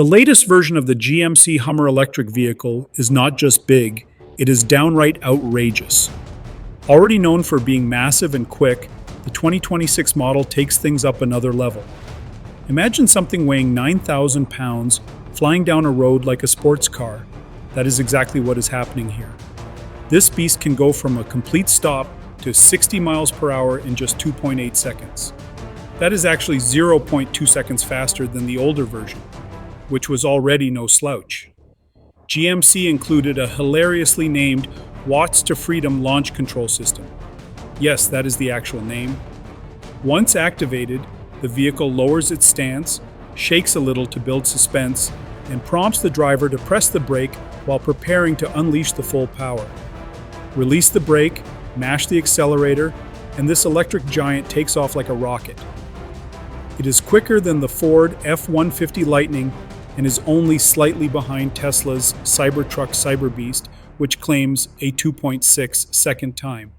The latest version of the GMC Hummer Electric Vehicle is not just big, it is downright outrageous. Already known for being massive and quick, the 2026 model takes things up another level. Imagine something weighing 9,000 pounds flying down a road like a sports car. That is exactly what is happening here. This beast can go from a complete stop to 60 miles per hour in just 2.8 seconds. That is actually 0.2 seconds faster than the older version, which was already no slouch. GMC included a hilariously named Watts to Freedom launch control system. Yes, that is the actual name. Once activated, the vehicle lowers its stance, shakes a little to build suspense, and prompts the driver to press the brake while preparing to unleash the full power. Release the brake, mash the accelerator, and this electric giant takes off like a rocket. It is quicker than the Ford F-150 Lightning and is only slightly behind Tesla's Cybertruck Cyberbeast, which claims a 2.6 second time.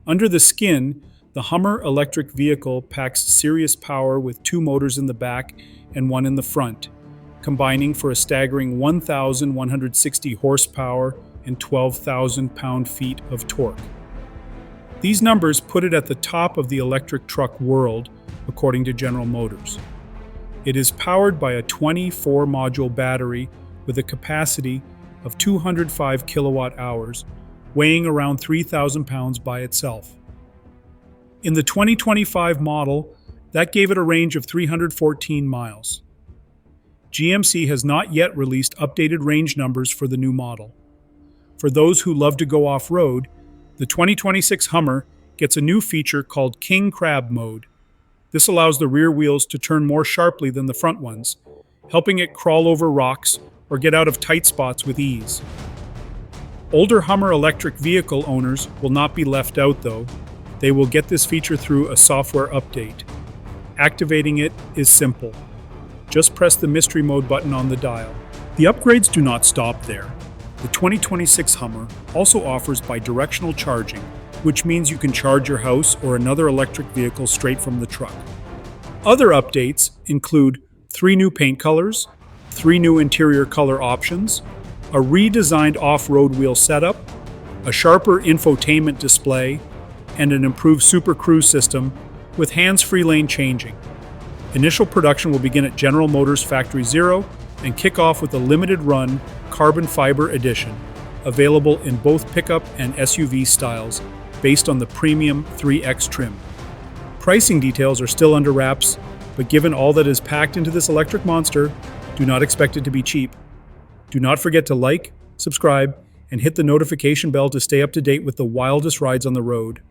Under the skin, the Hummer electric vehicle packs serious power with two motors in the back and one in the front, combining for a staggering 1,160 horsepower and 12,000 pound-feet of torque. These numbers put it at the top of the electric truck world, according to General Motors. It is powered by a 24-module battery with a capacity of 205 kilowatt hours, weighing around 3,000 pounds by itself. In the 2025 model, that gave it a range of 314 miles. GMC has not yet released updated range numbers for the new model. For those who love to go off-road, the 2026 Hummer gets a new feature called King Crab Mode. This allows the rear wheels to turn more sharply than the front ones, helping it crawl over rocks or get out of tight spots with ease. Older Hummer electric vehicle owners will not be left out though. They will get this feature through a software update. Activating it is simple. Just press the mystery mode button on the dial. The upgrades do not stop there. The 2026 Hummer also offers bi-directional charging, which means you can charge your house or another electric vehicle straight from the truck. Other updates include 3 new paint colors, 3 new interior color options, a redesigned off-road wheel setup, a sharper infotainment display, and an improved Super Cruise system with hands-free lane changing. Initial production will begin at General Motors Factory Zero and kick off with a limited-run carbon fiber edition, available in both pickup and SUV styles, based on the premium 3X trim. Pricing details are still under wraps, but given all that is packed into this electric monster, do not expect it to be cheap. Do not forget to like, subscribe, and hit the notification bell to stay up to date with the wildest rides on the road.